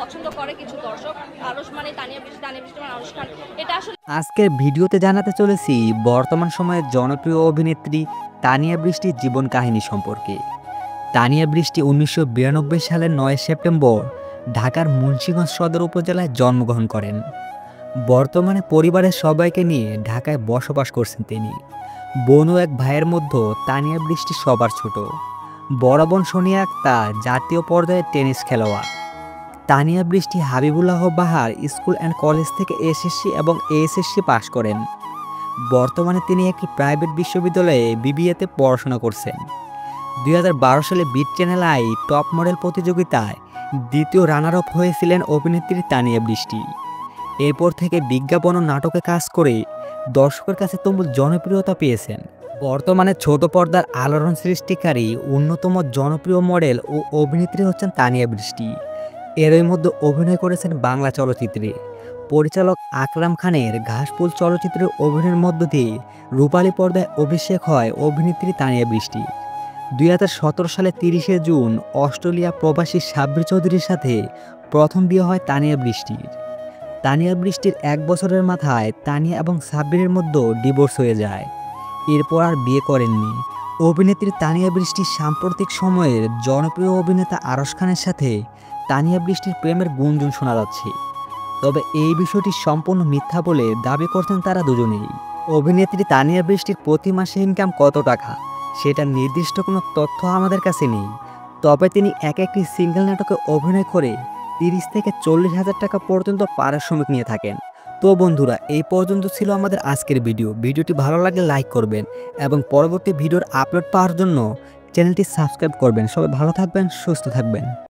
পছন্দ করে কিছু দর্শক। আরশ মানে তানিয়া বৃষ্টি, তানিয়া বৃষ্টি মানে আরশ খান। এটা আসলে আজকের ভিডিওতে জানাতে চলেছি বর্তমান সময়ের জনপ্রিয় অভিনেত্রী তানিয়া বৃষ্টির জীবন কাহিনী সম্পর্কে। তানিয়া বৃষ্টি ১৯৯২ সালের ৯ সেপ্টেম্বর ঢাকার মুন্সিগঞ্জ সদর উপজেলায় জন্মগ্রহণ করেন। বর্তমানে পরিবারের সবাইকে নিয়ে ঢাকায় বসবাস করছেন তিনি। বোন ও এক ভাইয়ের মধ্যে তানিয়া বৃষ্টি সবার ছোট। বড় বোন সোনিয়া আক্তার জাতীয় পর্যায়ে টেনিস খেলোয়াড়। তানিয়া বৃষ্টি হাবিবুল্লাহ বাহার স্কুল অ্যান্ড কলেজ থেকে এসএসসি এবং এইচএসসি পাশ করেন। বর্তমানে তিনি একটি প্রাইভেট বিশ্ববিদ্যালয়ে বিবিএতে পড়াশোনা করছেন। ২০১২ সালে beat channel I top model প্রতিযোগিতায় দ্বিতীয় রানার আপ হয়েছিলেন অভিনেত্রী তানিয়া বৃষ্টি। এরপর থেকে বিজ্ঞাপন ও নাটকে কাজ করে দর্শকের কাছে তুমুল জনপ্রিয়তা পেয়েছেন। বর্তমানে ছোট পর্দার আলোড়ন সৃষ্টিকারী অন্যতম জনপ্রিয় মডেল ও অভিনেত্রী হচ্ছেন তানিয়া বৃষ্টি। এরই মধ্যে অভিনয় করেছেন বাংলা চলচ্চিত্রে। পরিচালক আকরাম খানের ঘাসফুল চলচ্চিত্রের অভিনয়ের মধ্য দিয়ে রূপালী পর্দায় অভিষেক হয় অভিনেত্রী তানিয়া বৃষ্টি। ২০১৭ সালে ৩০শে জুন অস্ট্রেলিয়া প্রবাসী সাব্বির চৌধুরীর সাথে প্রথম বিয়ে হয় তানিয়া বৃষ্টির। তানিয়া বৃষ্টির ১ বছরের মাথায় তানিয়া এবং সাব্বিরের মধ্যে ডিভোর্স হয়ে যায়। এরপর আর বিয়ে করেননি। অভিনেত্রী তানিয়া বৃষ্টির সাম্প্রতিক সময়ের জনপ্রিয় অভিনেতা আরশ খানের সাথে তানিয়া বৃষ্টির প্রেমের গুঞ্জন শোনা যাচ্ছে। তবে এই বিষয়টি সম্পূর্ণ মিথ্যা বলে দাবি করছেন তারা দুজনেই। অভিনেত্রী তানিয়া বৃষ্টির প্রতি মাসে ইনকাম কত টাকা সেটা নির্দিষ্ট কোনো তথ্য আমাদের কাছে নেই। তবে তিনি একটি সিঙ্গেল নাটকে অভিনয় করে ৩০ থেকে ৪০ হাজার টাকা পর্যন্ত পারিশ্রমিক নিয়ে থাকেন। তো বন্ধুরা, এই পর্যন্ত ছিল আমাদের আজকের ভিডিওটি ভালো লাগলে লাইক করবেন এবং পরবর্তী ভিডিওর আপলোড পাওয়ার জন্য চ্যানেলটি সাবস্ক্রাইব করবেন। সবাই ভালো থাকবেন, সুস্থ থাকবেন।